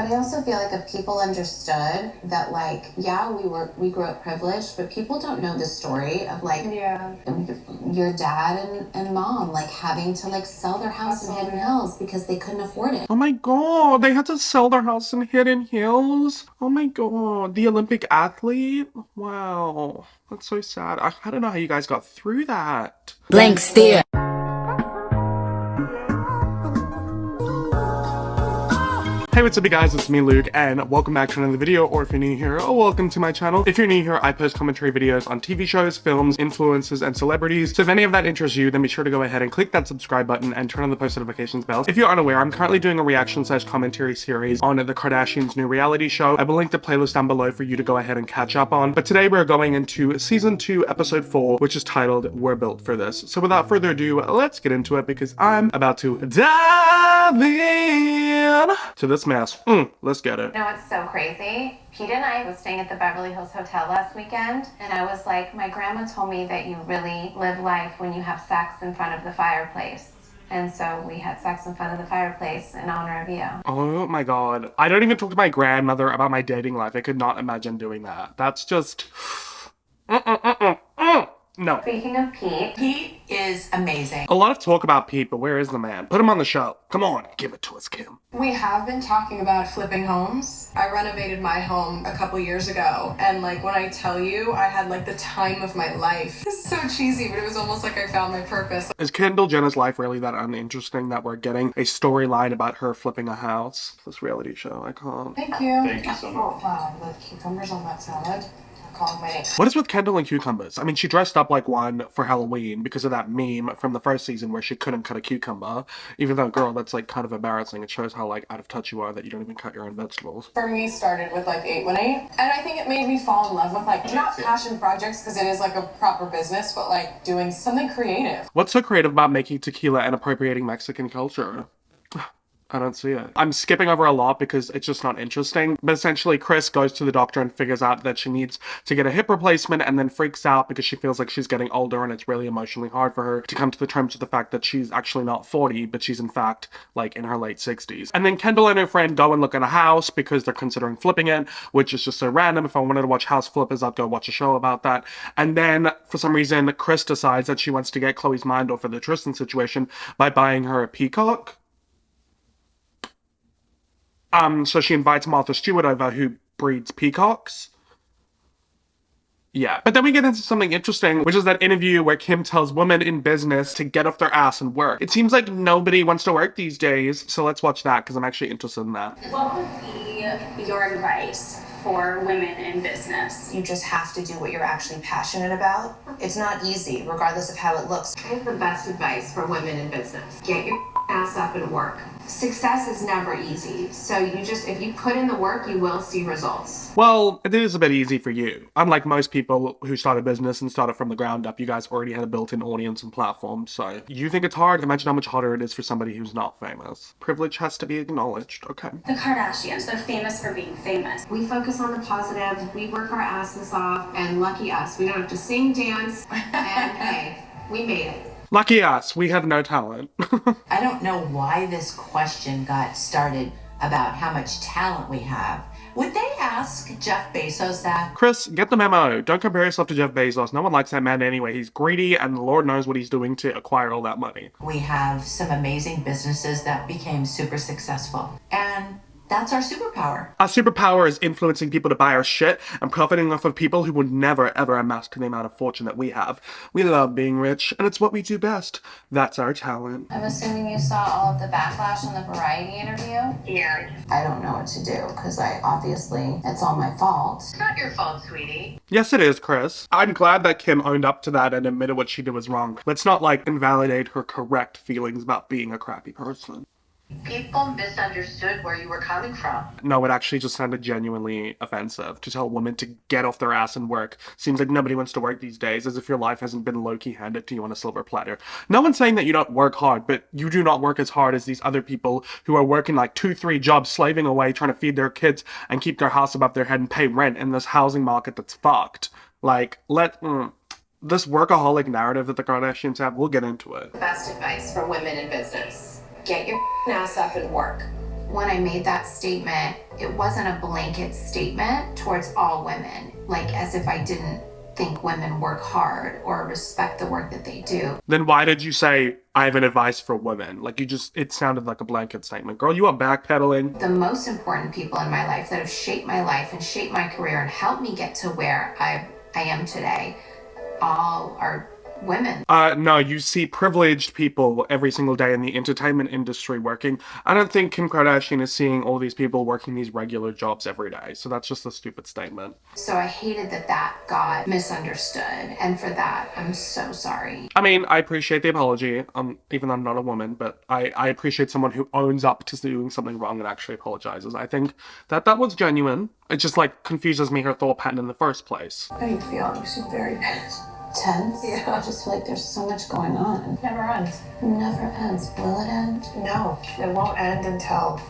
But I also feel like if people understood that, like, yeah, we grew up privileged, but people don't know the story of, like, your dad and mom, like, having to, like, sell their house in Hidden Hills because they couldn't afford it. Oh my god, they had to sell their house in Hidden Hills? Oh my god, the Olympic athlete? Wow, that's so sad. I don't know how you guys got through that. Blank stare. Hey, what's up you guys, it's me Luke, and welcome back to another video, or if you're new here, welcome to my channel. If you're new here, I post commentary videos on TV shows, films, influencers, and celebrities, so if any of that interests you, then be sure to go ahead and click that subscribe button and turn on the post notifications bell. If you're unaware, I'm currently doing a reaction/commentary series on the Kardashians' new reality show. I will link the playlist down below for you to go ahead and catch up on, but today we're going into season 2, episode 4, which is titled We're Built for This. So without further ado, let's get into it, because I'm about to dive in to this mess. Let's get it. You know, it's so crazy. Pete and I was staying at the Beverly Hills Hotel last weekend, and I was like, my grandma told me that you really live life when you have sex in front of the fireplace. And so we had sex in front of the fireplace in honor of you. Oh my god. I don't even talk to my grandmother about my dating life. I could not imagine doing that. That's just... No. Speaking of Pete is amazing. A lot of talk about Pete, but where is the man? Put him on the show. Come on, give it to us, Kim. We have been talking about flipping homes. I renovated my home a couple years ago, and like when I tell you, I had like the time of my life. This is so cheesy, but it was almost like I found my purpose. Is Kendall Jenner's life really that uninteresting that we're getting a storyline about her flipping a house? This reality show, I can't. Thank you. Thank you so much. Oh wow, the cucumbers on that salad. Calling my name. What is with Kendall and cucumbers? I mean, she dressed up like one for Halloween because of that meme from the first season where she couldn't cut a cucumber. Even though, girl, that's like kind of embarrassing. It shows how like out of touch you are that you don't even cut your own vegetables. For me, started with like 818, and I think it made me fall in love with like not passion projects because it is like a proper business, but like doing something creative. What's so creative about making tequila and appropriating Mexican culture? I don't see it. I'm skipping over a lot because it's just not interesting. But essentially, Chris goes to the doctor and figures out that she needs to get a hip replacement, and then freaks out because she feels like she's getting older and it's really emotionally hard for her to come to the terms with the fact that she's actually not 40, but she's in fact like in her late 60s. And then Kendall and her friend go and look at a house because they're considering flipping it, which is just so random. If I wanted to watch house flippers, I'd go watch a show about that. And then for some reason, Chris decides that she wants to get Chloe's mind off of the Tristan situation by buying her a peacock. So she invites Martha Stewart over, who breeds peacocks. Yeah. But then we get into something interesting, which is that interview where Kim tells women in business to get off their ass and work. It seems like nobody wants to work these days, so let's watch that because I'm actually interested in that. What would be your advice for women in business? You just have to do what you're actually passionate about. It's not easy, regardless of how it looks. I have the best advice for women in business. Get your ass up and work. Success is never easy, so if you put in the work, you will see results. Well, it is a bit easy for you. Unlike most people who start a business and start it from the ground up, you guys already had a built-in audience and platform, so you think it's hard? Imagine how much harder it is for somebody who's not famous. Privilege has to be acknowledged, okay. The Kardashians, they're famous for being famous. We focus on the positive, we work our asses off, and lucky us, we don't have to sing, dance, and hey, we made it. Lucky us, we have no talent. I don't know why this question got started about how much talent we have. Would they ask Jeff Bezos that? Chris, get the memo. Don't compare yourself to Jeff Bezos. No one likes that man anyway. He's greedy and the Lord knows what he's doing to acquire all that money. We have some amazing businesses that became super successful. And that's our superpower. Our superpower is influencing people to buy our shit and profiting off of people who would never ever amass to the amount of fortune that we have. We love being rich, and it's what we do best. That's our talent. I'm assuming you saw all of the backlash in the Variety interview? Yeah. I don't know what to do, because it's all my fault. It's not your fault, sweetie. Yes, it is, Chris. I'm glad that Kim owned up to that and admitted what she did was wrong. Let's not, invalidate her correct feelings about being a crappy person. People misunderstood where you were coming from. No, it actually just sounded genuinely offensive to tell women to get off their ass and work. Seems like nobody wants to work these days, as if your life hasn't been low-key handed to you on a silver platter. No one's saying that you don't work hard, but you do not work as hard as these other people who are working 2-3 jobs, slaving away, trying to feed their kids and keep their house above their head and pay rent in this housing market that's fucked. This workaholic narrative that the Kardashians have, we'll get into it. Best advice for women in business. Get your ass up and work. when I made that statement, it wasn't a blanket statement towards all women, like as if I didn't think women work hard or respect the work that they do. Then why did you say, I have an advice for women? Like it sounded like a blanket statement. Girl, you are backpedaling. The most important people in my life that have shaped my life and shaped my career and helped me get to where I am today, all are women. No, you see privileged people every single day in the entertainment industry working. I don't think Kim Kardashian is seeing all these people working these regular jobs every day. So that's just a stupid statement. So I hated that got misunderstood. And for that, I'm so sorry. I mean, I appreciate the apology, even though I'm not a woman, but I appreciate someone who owns up to doing something wrong and actually apologizes. I think that was genuine. It just, like, confuses me her thought pattern in the first place. How do you feel? You seem very Tense? Yeah. I just feel like there's so much going on. Never ends. Never ends. Will it end? No, it won't end until,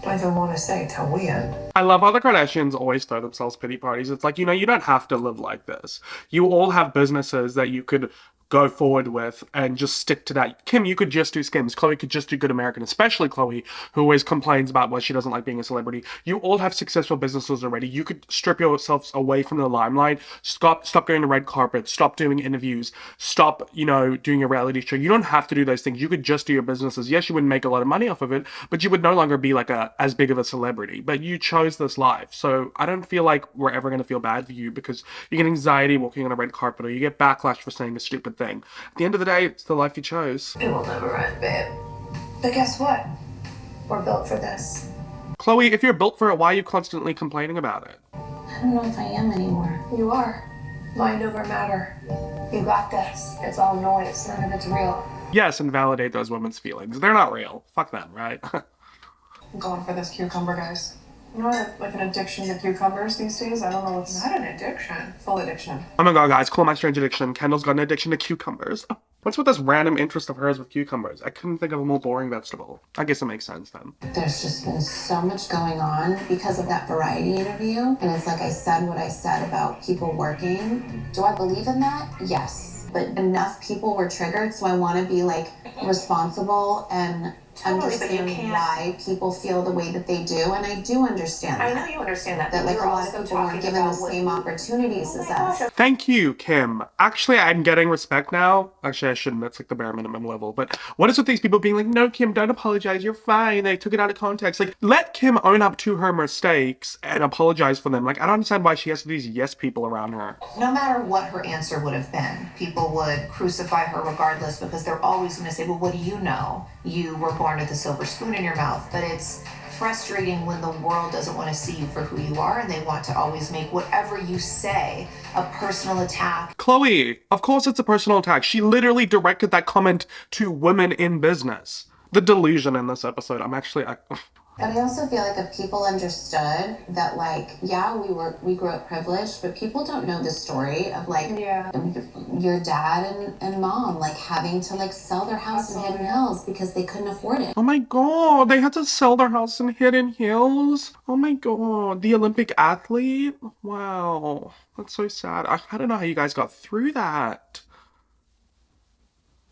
don't even want to say, till we end. I love how the Kardashians always throw themselves pity parties. It's like, you don't have to live like this. You all have businesses that you could go forward with and just stick to that. Kim, you could just do Skims. Khloe could just do Good American, especially Khloe, who always complains about why she doesn't like being a celebrity. You all have successful businesses already. You could strip yourselves away from the limelight. Stop going to red carpet. Stop doing interviews. Stop, doing a reality show. You don't have to do those things. You could just do your businesses. Yes, you wouldn't make a lot of money off of it, but you would no longer be like as big of a celebrity. But you chose this life. So I don't feel like we're ever going to feel bad for you because you get anxiety walking on a red carpet or you get backlash for saying a stupid thing. At the end of the day, it's the life you chose. It will never end, babe. But guess what? We're built for this. Khloe, if you're built for it, why are you constantly complaining about it? I don't know if I am anymore. You are. Mind over matter. You got this. It's all noise. None of it's real. Yes, and validate those women's feelings. They're not real. Fuck them, right? I'm going for this cucumber, guys. You know, I have like an addiction to cucumbers these days. I don't know what's Not an addiction. full addiction. Oh my god, guys, call my strange addiction. Kendall's got an addiction to cucumbers. What's with this random interest of hers with cucumbers? I couldn't think of a more boring vegetable. I guess it makes sense then. There's just been so much going on because of that Variety interview. And it's like I said what I said about people working. Do I believe in that? Yes. But enough people were triggered, so I want to be like responsible and Totally, but you understand can't- why people feel the way that they do. And I do understand I that. know you understand that. That but like you're a lot also of people weren't talking given the about what same you- opportunities Oh as my us. gosh. Thank you, Kim. Actually, I'm getting respect now. Actually, I shouldn't. That's like the bare minimum level. But what is with these people being like, no, Kim, don't apologize. You're fine. They took it out of context. Like, let Kim own up to her mistakes and apologize for them. Like, I don't understand why she has these yes people around her. No matter what her answer would have been, people would crucify her regardless because they're always going to say, well, what do you know? You were born with a silver spoon in your mouth. But it's frustrating when the world doesn't want to see you for who you are and they want to always make whatever you say a personal attack. Khloe, of course it's a personal attack. She literally directed that comment to women in business. The delusion in this episode. But I also feel like if people understood that, like, yeah, we grew up privileged, but people don't know the story of like your dad and mom like having to like sell their house in Hidden Hills because they couldn't afford it. Oh my god, they had to sell their house in Hidden Hills? Oh my god, the Olympic athlete? Wow, that's so sad. I don't know how you guys got through that.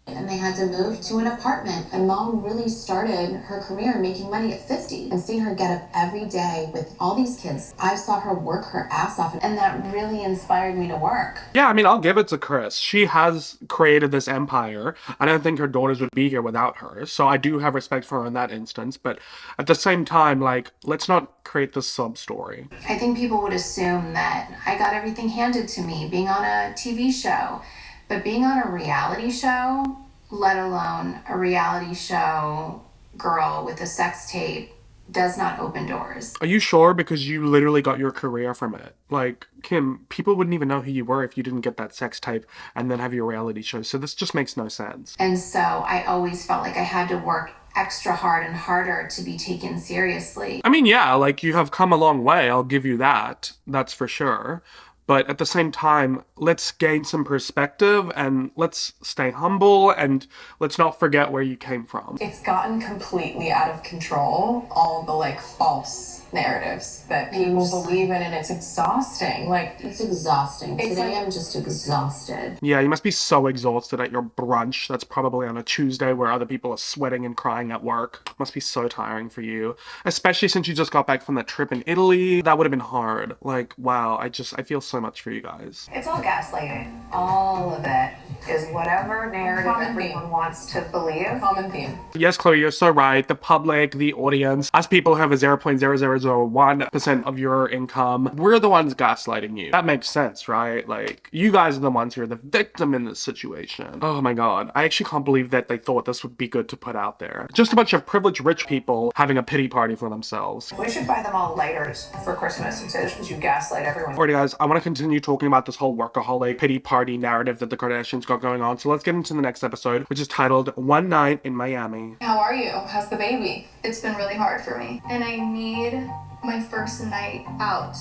And they had to move to an apartment. And mom really started her career making money at 50. And seeing her get up every day with all these kids, I saw her work her ass off. And that really inspired me to work. Yeah, I mean, I'll give it to Chris. She has created this empire. I don't think her daughters would be here without her. So I do have respect for her in that instance. But at the same time, like, let's not create this sub-story. I think people would assume that I got everything handed to me being on a TV show. But being on a reality show, let alone a reality show girl with a sex tape, does not open doors. Are you sure? Because you literally got your career from it. Like, Kim, people wouldn't even know who you were if you didn't get that sex tape and then have your reality show. So this just makes no sense. And so I always felt like I had to work extra hard and harder to be taken seriously. I mean, yeah, like, you have come a long way. I'll give you that. That's for sure. But at the same time, let's gain some perspective and let's stay humble and let's not forget where you came from. It's gotten completely out of control, all the like false narratives that people believe in, and it's exhausting. Like, it's exhausting. It's Today like- I'm just exhausted. Yeah, you must be so exhausted at your brunch. That's probably on a Tuesday where other people are sweating and crying at work. Must be so tiring for you. Especially since you just got back from that trip in Italy. That would have been hard. Like, wow, I feel so much for you guys. It's all gaslighting. All of it is whatever narrative Common everyone theme. wants to believe. common theme. Yes, Chloe, you're so right. The public, the audience, us people who have a 0.0001% of your income, we're the ones gaslighting you. That makes sense, right? Like, you guys are the ones who are the victim in this situation. Oh my god. I actually can't believe that they thought this would be good to put out there. Just a bunch of privileged rich people having a pity party for themselves. We should buy them all lighters for Christmas and say this because you gaslight everyone. Alrighty guys, I want to continue talking about this whole workaholic pity party narrative that the Kardashians got going on, so let's get into the next episode, which is titled One Night in Miami. How are you? How's the baby? It's been really hard for me, and I need my first night out.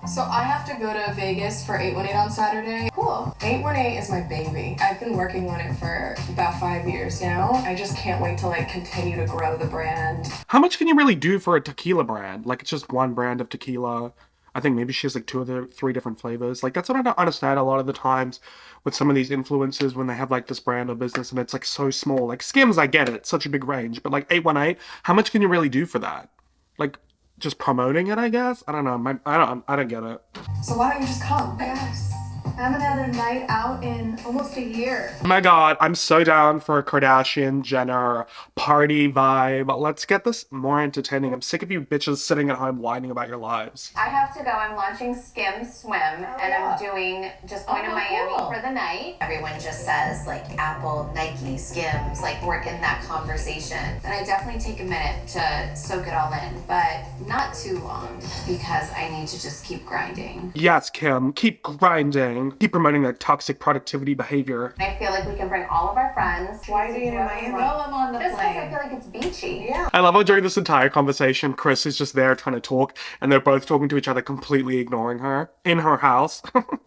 So I have to go to Vegas for 818 on Saturday. Cool. 818 is my baby. I've been working on it for about 5 years now. I just can't wait to like continue to grow the brand. How much can you really do for a tequila brand? Like, it's just one brand of tequila. I think maybe she has like 2 or 3 different flavors. Like, that's what I don't understand a lot of the times with some of these influencers when they have like this brand or business and it's like so small. Like Skims, I get it, it's such a big range, but like 818, how much can you really do for that? Like, just promoting it, I guess? I don't know. I don't get it. So why don't you just come? Yes. I haven't had a night out in almost a year. Oh my god, I'm so down for a Kardashian Jenner party vibe. Let's get this more entertaining. I'm sick of you bitches sitting at home whining about your lives. I have to go. I'm launching Skim Swim, and I'm doing just going to Miami for the night. Everyone just says like Apple, Nike, Skims, like we're in that conversation. And I definitely take a minute to soak it all in, but not too long because I need to just keep grinding. Yes, Kim, keep grinding. Keep promoting that toxic productivity behavior. I feel like we can bring all of our friends. Why are you in Miami? Throw them on the Just because I plane. feel like it's beachy. Yeah. I love how during this entire conversation, Chris is just there trying to talk, and they're both talking to each other, completely ignoring her in her house.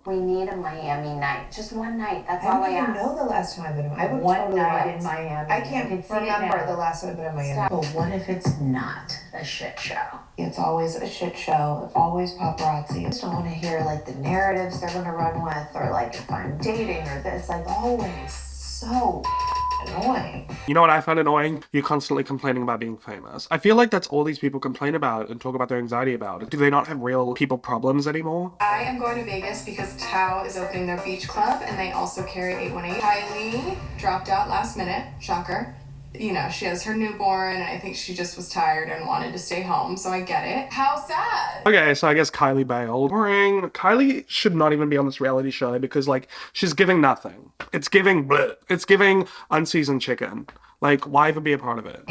We need a Miami night. Just one night. That's I all don't I even ask. know the last time I've been in Miami. I would One totally night want- in Miami. I can't You can see it remember now. the last time I've been in Miami. But what if it's not a shit show? It's always a shit show. Always paparazzi. I just don't want to hear like the narratives they're going to run with, or like if I'm dating or this. Like always so annoying. You know what I find annoying? You're constantly complaining about being famous. I feel like that's all these people complain about and talk about their anxiety about. Do they not have real people problems anymore? I am going to Vegas because Tao is opening their beach club and they also carry 818. Kylie dropped out last minute. Shocker. You know, she has her newborn and I think she just was tired and wanted to stay home, so I get it. How sad. Okay, so I guess Kylie bailed. Boring. Kylie should not even be on this reality show because, like, she's giving nothing. It's giving bleh. It's giving unseasoned chicken. Like, why even be a part of it?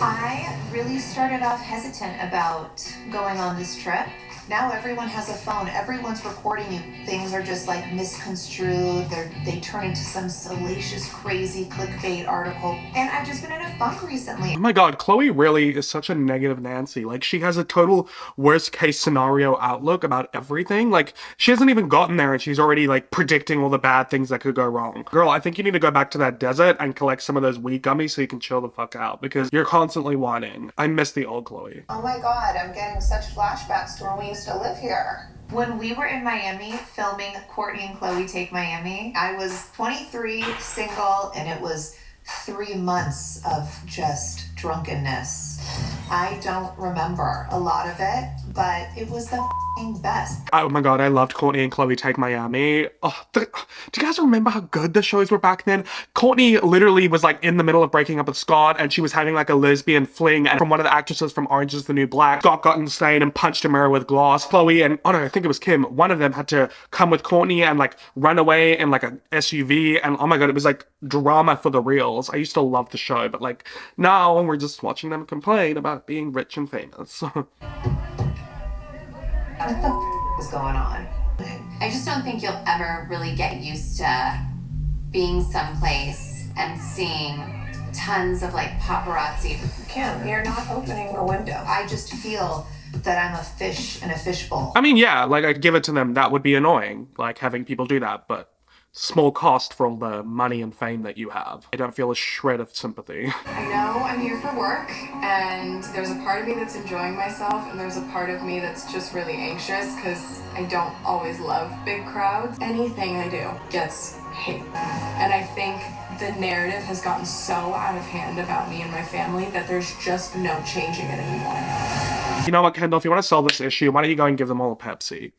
I really started off hesitant about going on this trip. Now everyone has a phone. Everyone's recording you. Things are just like misconstrued. They turn into some salacious, crazy clickbait article. And I've just been in a funk recently. Oh my god, Chloe really is such a negative Nancy. Like, she has a total worst case scenario outlook about everything. Like, she hasn't even gotten there and she's already, like, predicting all the bad things that could go wrong. Girl, I think you need to go back to that desert and collect some of those weed gummies so you can chill the fuck out because you're constantly whining. I miss the old Chloe. Oh my god, I'm getting such flashbacks to when we used to live here. When we were in Miami filming Courtney and Chloe Take Miami, I was 23, single, and it was 3 months of just drunkenness. I don't remember a lot of it, but it was the best. Oh my god, I loved Courtney and Chloe Take Miami. Oh, do you guys remember how good the shows were back then? Courtney literally was like in the middle of breaking up with Scott and she was having like a lesbian fling and from one of the actresses from Orange is the New Black. Scott got insane and punched a mirror with glass. Chloe and, oh no, I think it was Kim, one of them had to come with Courtney and like run away in like a SUV and oh my god, it was like drama for the reals. I used to love the show, but like now we're just watching them complain about being rich and famous. What the is going on? I just don't think you'll ever really get used to being someplace and seeing tons of like paparazzi. Kim, you're not opening a window. I just feel that I'm a fish in a fishbowl. I mean, yeah, like I'd give it to them. That would be annoying, like having people do that, but small cost for all the money and fame that you have. I don't feel a shred of sympathy. I know I'm here for work, and there's a part of me that's enjoying myself, and there's a part of me that's just really anxious because I don't always love big crowds. Anything I do gets hate. And I think the narrative has gotten so out of hand about me and my family that there's just no changing it anymore. You know what, Kendall, if you want to solve this issue, why don't you go and give them all a Pepsi?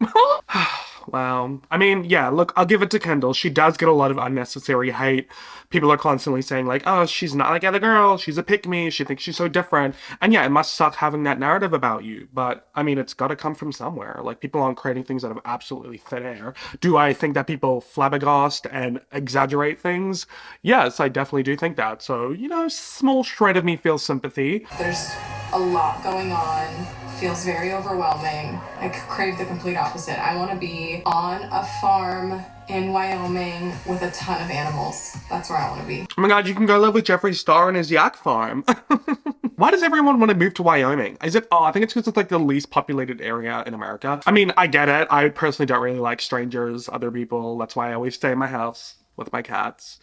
Wow. I mean, yeah, look, I'll give it to Kendall. She does get a lot of unnecessary hate. People are constantly saying, like, oh, she's not like other girls. She's a pick-me. She thinks she's so different. And yeah, it must suck having that narrative about you. But, I mean, it's got to come from somewhere. Like, people aren't creating things out of absolutely thin air. Do I think that people flabbergast and exaggerate things? Yes, I definitely do think that. So, you know, small shred of me feels sympathy. There's a lot going on. Feels very overwhelming. I crave the complete opposite. I want to be on a farm in Wyoming with a ton of animals. That's where I want to be. Oh my god, you can go live with Jeffree Star and his yak farm. Why does everyone want to move to Wyoming? Is it, I think it's because it's like the least populated area in America. I mean, I get it. I personally don't really like strangers, other people. That's why I always stay in my house with my cats.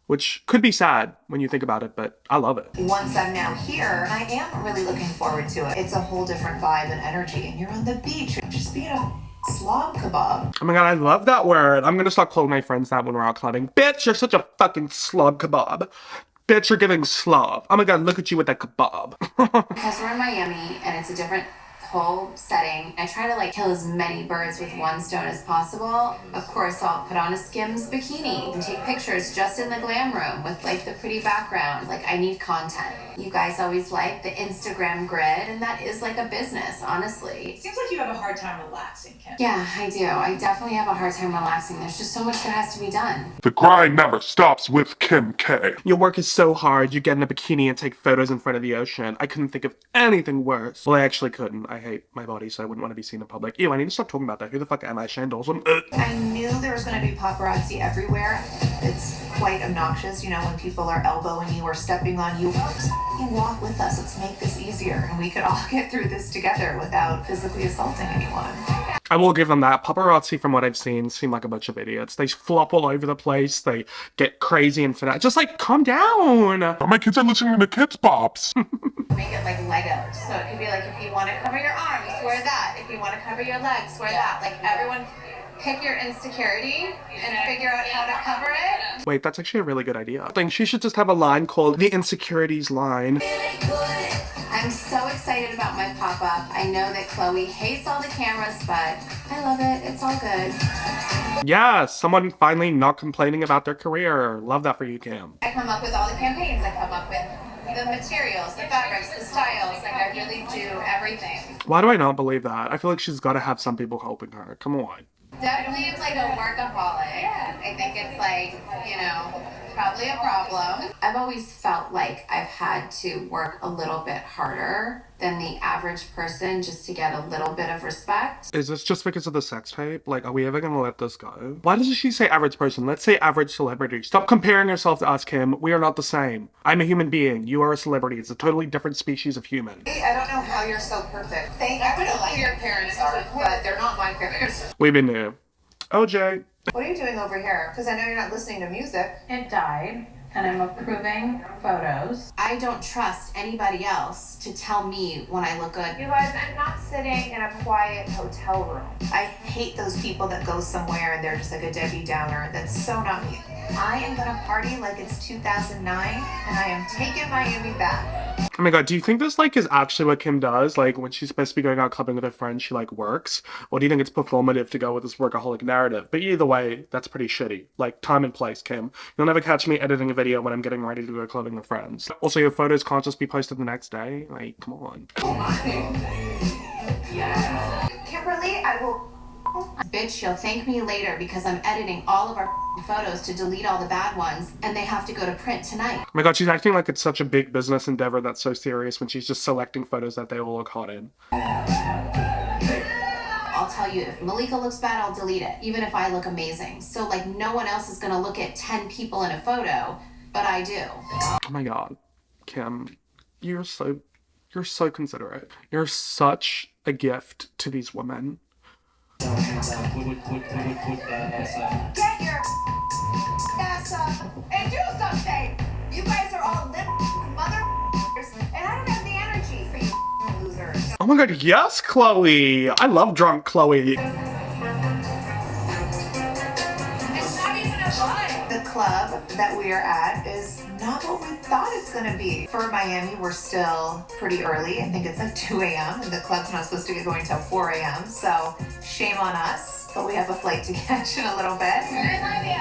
Which could be sad when you think about it, but I love it. Once I'm now here, I am really looking forward to it. It's a whole different vibe and energy, and you're on the beach, just being a slob kebab. Oh my god, I love that word. I'm gonna start calling my friends that when we're out clubbing. Bitch, you're such a fucking slob kebab. Bitch, you're giving slob. Oh my god, look at you with that kebab. Because we're in Miami and it's a different whole setting. I try to like kill as many birds with one stone as possible. Of course, I'll put on a Skims bikini and take pictures just in the glam room with like the pretty background. Like, I need content. You guys always like the Instagram grid, and that is like a business, honestly. It seems like you have a hard time relaxing, Kim. Yeah, I do. I definitely have a hard time relaxing. There's just so much that has to be done. The grind never stops with Kim K. Your work is so hard, you get in a bikini and take photos in front of the ocean. I couldn't think of anything worse. Well, I actually couldn't. I hate my body, so I wouldn't want to be seen in public. Ew, I need to stop talking about that. Who the fuck am I, Shane Dawson? I knew there was going to be paparazzi everywhere. It's quite obnoxious, you know, when people are elbowing you or stepping on you. You walk with us. Let's make this easier, and we could all get through this together without physically assaulting anyone. I will give them that. Paparazzi, from what I've seen, seem like a bunch of idiots. They flop all over the place. They get crazy and fanatic. Just like, calm down. My kids are listening to Kids Pops. Make it like Legos. So it could be like, if you want to cover your arms, wear that. If you want to cover your legs, wear that. Like, everyone pick your insecurity and figure out how to cover it. Wait, that's actually a really good idea. I think she should just have a line called the Insecurities line. I'm so excited about my pop-up. I know that Chloe hates all the cameras, but I love it. It's all good. Yeah, someone finally not complaining about their career. Love that for you, Cam. I come up with all the campaigns. I come up with the materials, the fabrics, the styles. Like, I really do everything. Why do I not believe that? I feel like she's got to have some people helping her. Come on. Definitely it's like a workaholic. I think it's like, you know, probably a problem. I've always felt like I've had to work a little bit harder than the average person just to get a little bit of respect. Is this just because of the sex tape? Like, are we ever gonna let this go? Why does she say average person? Let's say average celebrity. Stop comparing yourself to us, Kim. We are not the same. I'm a human being. You are a celebrity. It's a totally different species of human. I don't know how you're so perfect. I don't know who your parents are, but they're not my parents. We've been there. OJ. What are you doing over here? Because I know you're not listening to music. It died, and I'm approving photos. I don't trust anybody else to tell me when I look good. You guys, I'm not sitting in a quiet hotel room. I hate those people that go somewhere and they're just like a Debbie Downer. That's so not me. I am gonna party like it's 2009, and I am taking Miami back. Oh my god, do you think this, like, is actually what Kim does? Like, when she's supposed to be going out clubbing with her friends, she, like, works? Or do you think it's performative to go with this workaholic narrative? But either way, that's pretty shitty. Like, time and place, Kim. You'll never catch me editing a video when I'm getting ready to go clubbing with friends. Also, your photos can't just be posted the next day. Like, come on. Kimberly, I will... Bitch, you'll thank me later because I'm editing all of our photos to delete all the bad ones, and they have to go to print tonight. Oh my god, she's acting like it's such a big business endeavor that's so serious when she's just selecting photos that they will look hot in. I'll tell you, if Malika looks bad, I'll delete it, even if I look amazing. So, like, no one else is gonna look at 10 people in a photo, but I do. Oh my god, Kim, you're so considerate. You're such a gift to these women. Get your ass up and do something. You guys are all mother and I don't have the energy for you losers. Oh my god, yes, Chloe! I love drunk Chloe. It's not even a lie. The club that we are at is not what we thought it's gonna be. For Miami, we're still pretty early. I think it's like 2 a.m. and the club's not supposed to get going till 4 a.m. So shame on us, but we have a flight to catch in a little bit. I love you.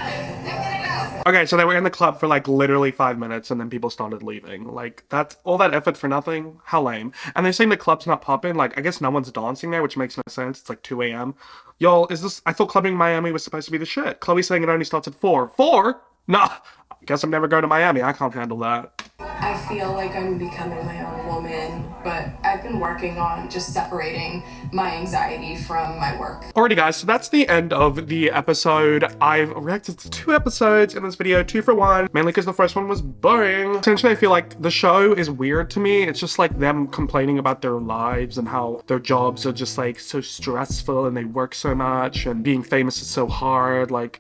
I'm gonna go. Okay, so they were in the club for like literally 5 minutes and then people started leaving. Like, that's all that effort for nothing? How lame. And they're saying the club's not popping. Like, I guess no one's dancing there, which makes no sense. It's like 2 a.m. Y'all, I thought clubbing in Miami was supposed to be the shit. Chloe's saying it only starts at 4. 4? Nah, I guess I'm never going to Miami. I can't handle that. I feel like I'm becoming my own woman, but I've been working on just separating my anxiety from my work. Alrighty guys, so that's the end of the episode. I've reacted to 2 episodes in this video, 2 for 1, mainly because the first one was boring. Essentially, I feel like the show is weird to me. It's just like them complaining about their lives and how their jobs are just like so stressful and they work so much and being famous is so hard. Like,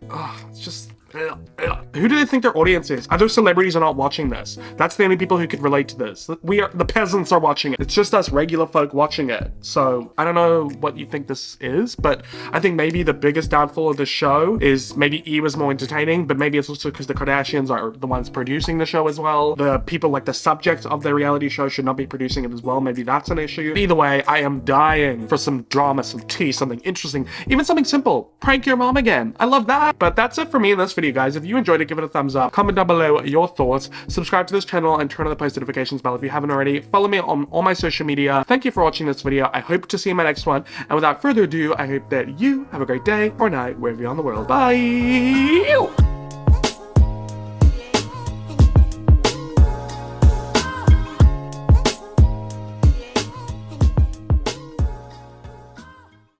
it's just... Who do they think their audience is? Other celebrities are not watching this. That's the only people who could relate to this. The peasants are watching it. It's just us regular folk watching it. So I don't know what you think this is, but I think maybe the biggest downfall of the show is maybe E was more entertaining, but maybe it's also because the Kardashians are the ones producing the show as well. The people, like the subjects of the reality show, should not be producing it as well. Maybe that's an issue. Either way, I am dying for some drama, some tea, something interesting, even something simple. Prank your mom again. I love that. But that's it for me in this video, guys. If you enjoyed it, give it a thumbs up. Comment down below your thoughts. Subscribe to this channel and turn on the post notifications bell if you haven't already. Follow me on all my social media. Thank you for watching this video. I hope to see you in my next one. And without further ado, I hope that you have a great day or night wherever you are in the world. Bye!